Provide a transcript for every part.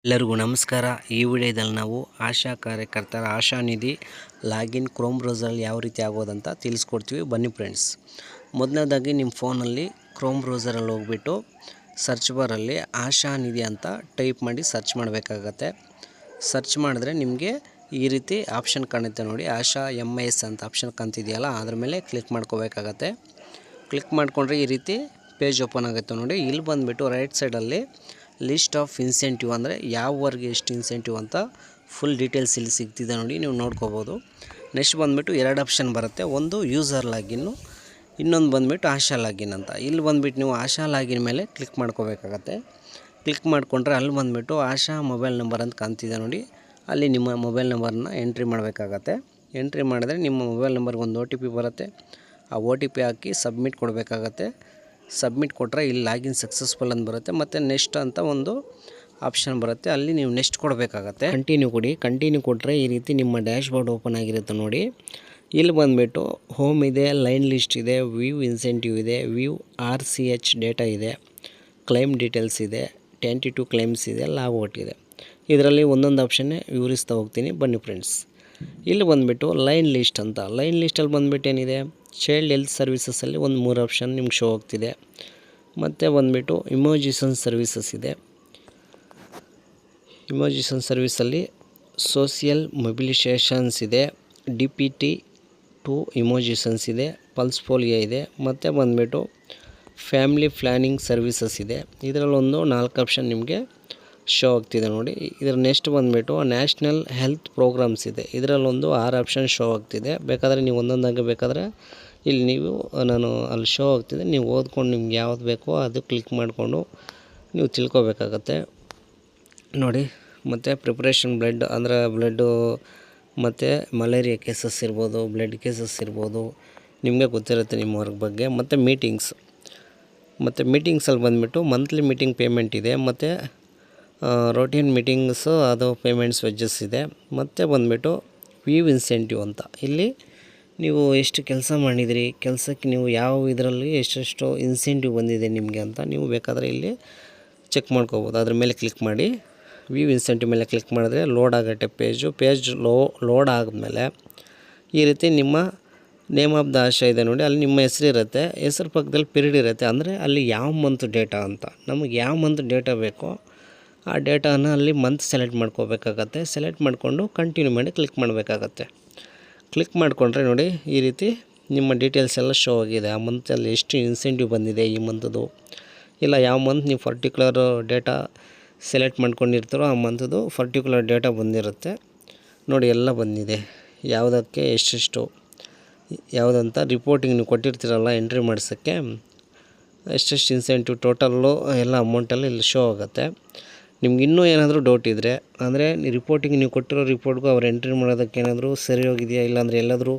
ಎಲ್ಲರಿಗೂ ನಮಸ್ಕಾರ. ಈ ವಿಡಿಯೋದಲ್ಲಿ ನಾವು ಆಶಾ ಕಾರ್ಯಕರ್ತರ ಆಶಾ ನಿಧಿ ಲಾಗಿನ್ ಕ್ರೋಮ್ ಬ್ರೌಸರಲ್ಲಿ ಯಾವ ರೀತಿ ಆಗೋದಂತ ತಿಳಿಸ್ಕೊಡ್ತೀವಿ. ಬನ್ನಿ ಫ್ರೆಂಡ್ಸ್. ಮೊದಲನೇದಾಗಿ ನಿಮ್ಮ ಫೋನಲ್ಲಿ ಕ್ರೋಮ್ ಬ್ರೌಸರಲ್ಲಿ ಹೋಗ್ಬಿಟ್ಟು ಸರ್ಚ್ ಬಾರಲ್ಲಿ ಆಶಾ ನಿಧಿ ಅಂತ ಟೈಪ್ ಮಾಡಿ ಸರ್ಚ್ ಮಾಡಬೇಕಾಗತ್ತೆ. ಸರ್ಚ್ ಮಾಡಿದ್ರೆ ನಿಮಗೆ ಈ ರೀತಿ ಆಪ್ಷನ್ ಕಾಣುತ್ತೆ ನೋಡಿ, ಆಶಾ MIS ಅಂತ ಆಪ್ಷನ್ ಕಾಣ್ತಿದೆಯಲ್ಲ, ಅದ್ರ ಮೇಲೆ ಕ್ಲಿಕ್ ಮಾಡ್ಕೋಬೇಕಾಗತ್ತೆ. ಕ್ಲಿಕ್ ಮಾಡಿಕೊಂಡ್ರೆ ಈ ರೀತಿ ಪೇಜ್ ಓಪನ್ ಆಗುತ್ತೆ ನೋಡಿ. ಇಲ್ಲಿ ಬಂದುಬಿಟ್ಟು ರೈಟ್ ಸೈಡಲ್ಲಿ ಲಿಸ್ಟ್ ಆಫ್ ಇನ್ಸೆಂಟಿವ್ ಅಂದರೆ ಯಾವ ವರ್ಗೆ ಎಷ್ಟು ಇನ್ಸೆಂಟಿವ್ ಅಂತ ಫುಲ್ ಡೀಟೇಲ್ಸ್ ಇಲ್ಲಿ ಸಿಗ್ತಿದೆ ನೋಡಿ, ನೀವು ನೋಡ್ಕೋಬೋದು. ನೆಕ್ಸ್ಟ್ ಬಂದುಬಿಟ್ಟು ಎರಡು ಆಪ್ಷನ್ ಬರುತ್ತೆ, ಒಂದು ಯೂಸರ್ ಲಾಗಿನ್ನು, ಇನ್ನೊಂದು ಬಂದುಬಿಟ್ಟು ಆಶಾ ಲಾಗಿನ್ ಅಂತ. ಇಲ್ಲಿ ಬಂದುಬಿಟ್ಟು ನೀವು ಆಶಾ ಲಾಗಿನ್ ಮೇಲೆ ಕ್ಲಿಕ್ ಮಾಡ್ಕೋಬೇಕಾಗತ್ತೆ. ಕ್ಲಿಕ್ ಮಾಡಿಕೊಂಡ್ರೆ ಅಲ್ಲಿ ಬಂದುಬಿಟ್ಟು ಆಶಾ ಮೊಬೈಲ್ ನಂಬರ್ ಅಂತ ಕಾಣ್ತಿದೆ ನೋಡಿ, ಅಲ್ಲಿ ನಿಮ್ಮ ಮೊಬೈಲ್ ನಂಬರನ್ನ ಎಂಟ್ರಿ ಮಾಡಬೇಕಾಗತ್ತೆ. ಎಂಟ್ರಿ ಮಾಡಿದ್ರೆ ನಿಮ್ಮ ಮೊಬೈಲ್ ನಂಬರ್ಗೆ ಒಂದು OTP ಬರುತ್ತೆ. ಆ OTP ಹಾಕಿ ಸಬ್ಮಿಟ್ ಕೊಡಬೇಕಾಗತ್ತೆ. ಸಬ್ಮಿಟ್ ಕೊಟ್ಟರೆ ಇಲ್ಲಿ ಲಾಗಿನ್ ಸಕ್ಸಸ್ಫುಲ್ ಅಂತ ಬರುತ್ತೆ. ಮತ್ತು ನೆಕ್ಸ್ಟ್ ಅಂತ ಒಂದು ಆಪ್ಷನ್ ಬರುತ್ತೆ, ಅಲ್ಲಿ ನೀವು ನೆಕ್ಸ್ಟ್ ಕೊಡಬೇಕಾಗತ್ತೆ. ಕಂಟಿನ್ಯೂ ಕೊಡಿ. ಕಂಟಿನ್ಯೂ ಕೊಟ್ಟರೆ ಈ ರೀತಿ ನಿಮ್ಮ ಡ್ಯಾಶ್ ಬೋರ್ಡ್ ಓಪನ್ ಆಗಿರುತ್ತೆ ನೋಡಿ. ಇಲ್ಲಿ ಬಂದುಬಿಟ್ಟು ಹೋಮ್ ಇದೆ, ಲೈನ್ ಲಿಸ್ಟ್ ಇದೆ, ವ್ಯೂ ಇನ್ಸೆಂಟಿವ್ ಇದೆ, ವ್ಯೂ RCH ಡೇಟಾ ಇದೆ, ಕ್ಲೈಮ್ ಡೀಟೇಲ್ಸ್ ಇದೆ, 22 ಕ್ಲೈಮ್ಸ್ ಇದೆ, ಲಾಗೌಟ್ ಇದೆ. ಇದರಲ್ಲಿ ಒಂದೊಂದು ಆಪ್ಷನ್ನೇ ವಿವರಿಸ್ತಾ ಹೋಗ್ತೀನಿ, ಬನ್ನಿ ಫ್ರೆಂಡ್ಸ್. ಇಲ್ಲಿ ಬಂದುಬಿಟ್ಟು ಲೈನ್ ಲಿಸ್ಟ್ ಅಂತ, ಲೈನ್ ಲಿಸ್ಟಲ್ಲಿ ಬಂದುಬಿಟ್ಟು ಏನಿದೆ, ಚೈಲ್ಡ್ ಹೆಲ್ತ್ ಸರ್ವಿಸಸಲ್ಲಿ ಒಂದು 3 ಆಪ್ಷನ್ ನಿಮ್ಗೆ ಶೋ ಆಗ್ತಿದೆ. ಮತ್ತು ಬಂದುಬಿಟ್ಟು ಇಮೋಜಿಸನ್ ಸರ್ವಿಸಸ್ ಇದೆ. ಇಮೋಜಿಸನ್ ಸರ್ವಿಸಲ್ಲಿ ಸೋಷಿಯಲ್ ಮೊಬಿಲೈಸೇಷನ್ಸ್ ಇದೆ, DPT 2 ಇಮೋಜಿಸನ್ಸ್ ಇದೆ, ಪಲ್ಸ್ ಪೋಲಿಯೋ ಇದೆ, ಮತ್ತು ಬಂದುಬಿಟ್ಟು ಫ್ಯಾಮಿಲಿ ಪ್ಲ್ಯಾನಿಂಗ್ ಸರ್ವಿಸಸ್ ಇದೆ. ಇದರಲ್ಲಿ ಒಂದು 4 ಆಪ್ಷನ್ ನಿಮಗೆ ಶೋ ಆಗ್ತಿದೆ ನೋಡಿ. ಇದರ ನೆಕ್ಸ್ಟ್ ಬಂದುಬಿಟ್ಟು ನ್ಯಾಷನಲ್ ಹೆಲ್ತ್ ಪ್ರೋಗ್ರಾಮ್ಸ್ ಇದೆ. ಇದರಲ್ಲೊಂದು 6 ಆಪ್ಷನ್ ಶೋ ಆಗ್ತಿದೆ. ಬೇಕಾದರೆ ನೀವು ಒಂದೊಂದಾಗಿ ಬೇಕಾದರೆ ಇಲ್ಲಿ ನೀವು ಅಲ್ಲಿ ಶೋ ಆಗ್ತಿದೆ, ನೀವು ಓದ್ಕೊಂಡು ನಿಮ್ಗೆ ಯಾವ್ದು ಬೇಕೋ ಅದು ಕ್ಲಿಕ್ ಮಾಡಿಕೊಂಡು ನೀವು ತಿಳ್ಕೊಬೇಕಾಗತ್ತೆ ನೋಡಿ. ಮತ್ತು ಪ್ರಿಪ್ರೇಷನ್ ಬ್ಲಡ್ ಅಂದರೆ ಬ್ಲಡ್ಡು ಮತ್ತು ಮಲೇರಿಯಾ ಕೇಸಸ್ ಇರ್ಬೋದು, ಬ್ಲಡ್ ಕೇಸಸ್ ಇರ್ಬೋದು, ನಿಮಗೆ ಗೊತ್ತಿರುತ್ತೆ ನಿಮ್ಮ ವರ್ಕ್ ಬಗ್ಗೆ. ಮತ್ತು ಮೀಟಿಂಗ್ಸಲ್ಲಿ ಬಂದುಬಿಟ್ಟು ಮಂತ್ಲಿ ಮೀಟಿಂಗ್ ಪೇಮೆಂಟ್ ಇದೆ, ಮತ್ತು ರೊಟೀನ್ ಮೀಟಿಂಗ್ಸು ಅದು ಪೇಮೆಂಟ್ಸ್ ವೆಜ್ಜಸ್ ಇದೆ. ಮತ್ತು ಬಂದುಬಿಟ್ಟು ವ್ಯೂ ಇನ್ಸೆಂಟಿವ್ ಅಂತ, ಇಲ್ಲಿ ನೀವು ಎಷ್ಟು ಕೆಲಸ ಮಾಡಿದಿರಿ, ಕೆಲಸಕ್ಕೆ ನೀವು ಯಾವ ಇದರಲ್ಲಿ ಎಷ್ಟೆಷ್ಟು ಇನ್ಸೆಂಟಿವ್ ಬಂದಿದೆ ನಿಮಗೆ ಅಂತ ನೀವು ಬೇಕಾದರೆ ಇಲ್ಲಿ ಚೆಕ್ ಮಾಡ್ಕೋಬೋದು. ಅದ್ರ ಮೇಲೆ ಕ್ಲಿಕ್ ಮಾಡಿ ವ್ಯೂ ಇನ್ಸೆಂಟಿವ್ ಮೇಲೆ ಕ್ಲಿಕ್ ಮಾಡಿದ್ರೆ ಲೋಡ್ ಆಗುತ್ತೆ ಪೇಜ್ ಲೋಡ್ ಆದಮೇಲೆ ಈ ರೀತಿ ನಿಮ್ಮ ನೇಮ್ ಆಫ್ ದ ಆಶಾ ಇದೆ ನೋಡಿ, ಅಲ್ಲಿ ನಿಮ್ಮ ಹೆಸರು ಇರುತ್ತೆ, ಹೆಸರು ಪಕ್ಕದಲ್ಲಿ ಪೀರಿಯಡ್ ಇರುತ್ತೆ, ಅಂದರೆ ಅಲ್ಲಿ ಯಾವ ಮಂತ್ ಡೇಟಾ ಅಂತ, ನಮಗೆ ಯಾವ ಮಂತ್ ಡೇಟಾ ಬೇಕೋ ಆ ಡೇಟಾನ ಅಲ್ಲಿ ಮಂತ್ ಸೆಲೆಕ್ಟ್ ಮಾಡ್ಕೋಬೇಕಾಗತ್ತೆ. ಸೆಲೆಕ್ಟ್ ಮಾಡಿಕೊಂಡು ಕಂಟಿನ್ಯೂ ಮಾಡಿ ಕ್ಲಿಕ್ ಮಾಡಬೇಕಾಗತ್ತೆ. ಕ್ಲಿಕ್ ಮಾಡಿಕೊಂಡ್ರೆ ನೋಡಿ ಈ ರೀತಿ ನಿಮ್ಮ ಡೀಟೇಲ್ಸ್ ಎಲ್ಲ ಶೋ ಆಗಿದೆ. ಆ ಮಂತಲ್ಲಿ ಎಷ್ಟು ಇನ್ಸೆಂಟಿವ್ ಬಂದಿದೆ ಈ ಮಂತದ್ದು, ಇಲ್ಲ ಯಾವ ಮಂತ್ ನೀವು ಪರ್ಟಿಕ್ಯುಲರ್ ಡೇಟಾ ಸೆಲೆಕ್ಟ್ ಮಾಡ್ಕೊಂಡಿರ್ತಾರೋ ಆ ಮಂತದ್ದು ಪರ್ಟಿಕ್ಯುಲರ್ ಡೇಟಾ ಬಂದಿರುತ್ತೆ ನೋಡಿ, ಎಲ್ಲ ಬಂದಿದೆ. ಯಾವುದಕ್ಕೆ ಎಷ್ಟೆಷ್ಟು ಯಾವುದಂತ ರಿಪೋರ್ಟಿಂಗ್ ನೀವು ಕೊಟ್ಟಿರ್ತೀರಲ್ಲ ಎಂಟ್ರಿ ಮಾಡಿಸೋಕ್ಕೆ ಎಷ್ಟೆಷ್ಟು ಇನ್ಸೆಂಟಿವ್ ಟೋಟಲ್ಲು ಎಲ್ಲ ಅಮೌಂಟಲ್ಲಿ ಇಲ್ಲಿ ಶೋ ಆಗುತ್ತೆ. ನಿಮ್ಗೆ ಇನ್ನೂ ಏನಾದರೂ ಡೌಟ್ ಇದ್ದರೆ, ಅಂದರೆ ರಿಪೋರ್ಟಿಂಗ್ ನೀವು ಕೊಟ್ಟಿರೋ ರಿಪೋರ್ಟ್ಗೂ ಅವ್ರು ಎಂಟ್ರಿ ಮಾಡೋದಕ್ಕೆ ಏನಾದರೂ ಸರಿ ಹೋಗಿದೆಯಾ, ಇಲ್ಲಾಂದರೆ ಎಲ್ಲಾದರೂ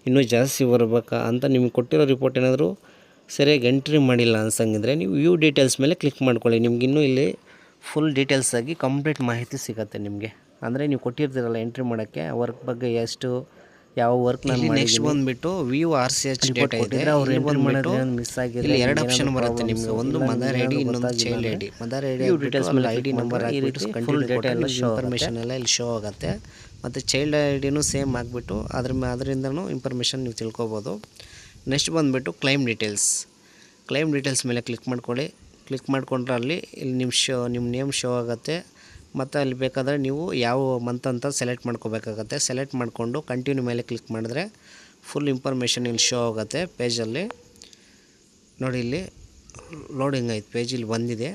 ಇನ್ನೂ ಜಾಸ್ತಿ ಬರಬೇಕಾ ಅಂತ ನಿಮ್ಗೆ ಕೊಟ್ಟಿರೋ ರಿಪೋರ್ಟ್ ಏನಾದರೂ ಸರಿಯಾಗಿ ಎಂಟ್ರಿ ಮಾಡಿಲ್ಲ ಅನ್ಸಂಗಿದ್ರೆ ನೀವು ವ್ಯೂ ಡೀಟೇಲ್ಸ್ ಮೇಲೆ ಕ್ಲಿಕ್ ಮಾಡ್ಕೊಳ್ಳಿ. ನಿಮ್ಗೆ ಇನ್ನೂ ಇಲ್ಲಿ ಫುಲ್ ಡೀಟೇಲ್ಸ್ ಆಗಿ ಕಂಪ್ಲೀಟ್ ಮಾಹಿತಿ ಸಿಗುತ್ತೆ ನಿಮಗೆ. ಅಂದರೆ ನೀವು ಕೊಟ್ಟಿರ್ತೀರಲ್ಲ ಎಂಟ್ರಿ ಮಾಡೋಕ್ಕೆ ವರ್ಕ್ ಬಗ್ಗೆ ಎಷ್ಟು ಯಾವ ವರ್ಕ್ ನಾನು ಮಾಡಿ. ನೆಕ್ಸ್ಟ್ ಬಂದುಬಿಟ್ಟು ವ್ಯೂ RCH ಡೇಟಾ ಇದೆ, ಅವ್ರು ಎಂಟ್ರಿ ಮಾಡೋದು ಮಿಸ್ ಆಗಿದೆ. ಇಲ್ಲಿ 2 ಆಪ್ಷನ್ ಬರುತ್ತೆ ನಿಮಗೆ, ಒಂದು ಮದರ್ ID, ಇನ್ನೊಂದು child ID. Mother ID details ಮೇಲೆ ID ನಂಬರ್ ಹಾಕಿಬಿಟ್ಟು ಫುಲ್ ಡೇಟಾ ಎಲ್ಲ ಇನ್ಫಾರ್ಮೇಷನ್ ಎಲ್ಲ ಇಲ್ಲಿ ಶೋ ಆಗುತ್ತೆ. ಮತ್ತು ಚೈಲ್ಡ್ IDನೂ ಸೇಮ್ ಆಗಿಬಿಟ್ಟು ಅದರಿಂದನೂ ಇನ್ಫಾರ್ಮೇಷನ್ ನೀವು ತಿಳ್ಕೊಬೋದು. ನೆಕ್ಸ್ಟ್ ಬಂದುಬಿಟ್ಟು ಕ್ಲೈಮ್ ಡೀಟೇಲ್ಸ್ ಮೇಲೆ ಕ್ಲಿಕ್ ಮಾಡ್ಕೊಳ್ಳಿ. ಕ್ಲಿಕ್ ಮಾಡಿಕೊಂಡ್ರೆ ಅಲ್ಲಿ ಇಲ್ಲಿ ನಿಮ್ಮ ನೇಮ್ ಶೋ ಆಗುತ್ತೆ. ಮತ್ತು ಅಲ್ಲಿ ಬೇಕಾದರೆ ನೀವು ಯಾವ ಮಂತ್ ಅಂತ ಸೆಲೆಕ್ಟ್ ಮಾಡ್ಕೋಬೇಕಾಗತ್ತೆ. ಸೆಲೆಕ್ಟ್ ಮಾಡಿಕೊಂಡು ಕಂಟಿನ್ಯೂ ಮೇಲೆ ಕ್ಲಿಕ್ ಮಾಡಿದ್ರೆ ಫುಲ್ ಇನ್ಫಾರ್ಮೇಷನ್ ಇಲ್ಲಿ ಶೋ ಆಗುತ್ತೆ ಪೇಜಲ್ಲಿ ನೋಡಿ. ಇಲ್ಲಿ ಲೋಡಿಂಗ್ ಆಯ್ತು, ಪೇಜ್ ಇಲ್ಲಿ ಬಂದಿದೆ.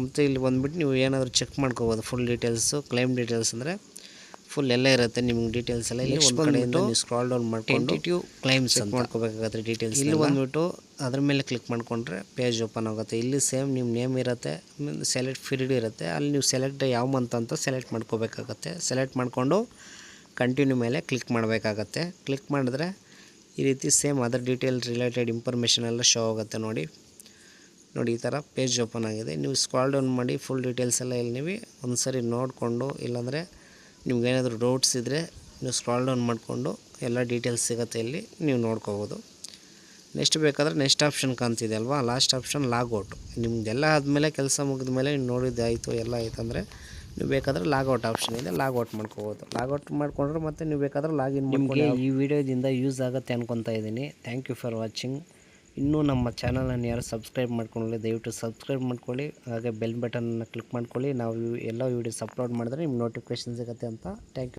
ಮತ್ತು ಇಲ್ಲಿ ಬಂದುಬಿಟ್ಟು ನೀವು ಏನಾದರೂ ಚೆಕ್ ಮಾಡ್ಕೋಬೋದು ಫುಲ್ ಡೀಟೇಲ್ಸು. ಕ್ಲೈಮ್ ಡೀಟೇಲ್ಸ್ ಅಂದರೆ ಫುಲ್ ಎಲ್ಲ ಇರುತ್ತೆ ನಿಮ್ಗೆ ಡೀಟೇಲ್ಸ್ ಎಲ್ಲ. ಇಲ್ಲಿ ಒಂದು ಕಡೆಯಿಂದ ನೀವು ಸ್ಕ್ರಾಲ್ ಡೌನ್ ಮಾಡಿಕೊಂಡು 22 ಕ್ಲೈಮ್ಸ್ ಅಂತ ಮಾಡ್ಕೋಬೇಕಾಗತ್ತೆ ಡೀಟೇಲ್ಸ್. ಇಲ್ಲಿ ಬಂದುಬಿಟ್ಟು ಅದ್ರ ಮೇಲೆ ಕ್ಲಿಕ್ ಮಾಡಿಕೊಂಡ್ರೆ ಪೇಜ್ ಓಪನ್ ಆಗುತ್ತೆ. ಇಲ್ಲಿ ಸೇಮ್ ನಿಮ್ಮ ನೇಮ್ ಇರುತ್ತೆ, ಸೆಲೆಕ್ಟ್ ಪೀರಿಯಡ್ ಇರುತ್ತೆ, ಅಲ್ಲಿ ನೀವು ಸೆಲೆಕ್ಟ್ ಯಾವ ಮಂತ್ ಅಂತ ಸೆಲೆಕ್ಟ್ ಮಾಡ್ಕೋಬೇಕಾಗತ್ತೆ. ಸೆಲೆಕ್ಟ್ ಮಾಡಿಕೊಂಡು ಕಂಟಿನ್ಯೂ ಮೇಲೆ ಕ್ಲಿಕ್ ಮಾಡಬೇಕಾಗತ್ತೆ. ಕ್ಲಿಕ್ ಮಾಡಿದ್ರೆ ಈ ರೀತಿ same other detail related information ಎಲ್ಲ ಶೋ ಆಗುತ್ತೆ ನೋಡಿ. ಈ ಥರ ಪೇಜ್ ಓಪನ್ ಆಗಿದೆ. ನೀವು ಸ್ಕ್ರಾಲ್ ಡೌನ್ ಮಾಡಿ ಫುಲ್ ಡೀಟೇಲ್ಸ್ ಎಲ್ಲ ಇಲ್ಲಿ ನೀವು ಒಂದು ಸರಿ ನೋಡಿಕೊಂಡು, ಇಲ್ಲಾಂದರೆ ನಿಮ್ಗೇನಾದರೂ ಡೌಟ್ಸ್ ಇದ್ದರೆ ನೀವು ಸ್ಕ್ರಾಲ್ ಡೌನ್ ಮಾಡಿಕೊಂಡು ಎಲ್ಲ ಡೀಟೇಲ್ಸ್ ಸಿಗುತ್ತೆ ಇಲ್ಲಿ ನೀವು ನೋಡ್ಕೋಬೋದು. ನೆಕ್ಸ್ಟ್ ಬೇಕಾದರೆ ನೆಕ್ಸ್ಟ್ ಆಪ್ಷನ್ ಕಾಣ್ತಿದೆ ಅಲ್ವಾ, ಲಾಸ್ಟ್ ಆಪ್ಷನ್ ಲಾಗೌಟ್. ನಿಮ್ದೆಲ್ಲ ಆದಮೇಲೆ ಕೆಲಸ ಮುಗಿದ ಮೇಲೆ ನೋಡಿದ್ದಾಯಿತು ಎಲ್ಲ ಆಯ್ತು ಅಂದರೆ ನೀವು ಬೇಕಾದರೆ ಲಾಗೌಟ್ ಆಪ್ಷನ್ ಇದೆ, ಲಾಗೌಟ್ ಮಾಡ್ಕೋಬೋದು. ಲಾಗೌಟ್ ಮಾಡ್ಕೊಂಡ್ರೆ ಮತ್ತೆ ನೀವು ಬೇಕಾದ್ರೆ ಲಾಗಿನ್ ನಿಮಗೆ ಈ ವಿಡಿಯೋದಿಂದ ಯೂಸ್ ಆಗುತ್ತೆ ಅನ್ಕೊತಾ ಇದ್ದೀನಿ. Thank you for watching. ಇನ್ನೂ ನಮ್ಮ ಚಾನಲನ್ನು ಯಾರು ಸಬ್ಸ್ಕ್ರೈಬ್ ಮಾಡ್ಕೊಳ್ಳಿ, ದಯವಿಟ್ಟು ಸಬ್ಸ್ಕ್ರೈಬ್ ಮಾಡ್ಕೊಳ್ಳಿ. ಹಾಗೆ ಬೆಲ್ ಬಟನ್ನ ಕ್ಲಿಕ್ ಮಾಡ್ಕೊಳ್ಳಿ. ನಾವು ಎಲ್ಲ ವೀಡಿಯೋಸ್ ಅಪ್ಲೋಡ್ ಮಾಡಿದ್ರೆ ನಿಮ್ಗೆ ನೋಟಿಫಿಕೇಷನ್ ಸಿಗುತ್ತೆ ಅಂತ. Thank you.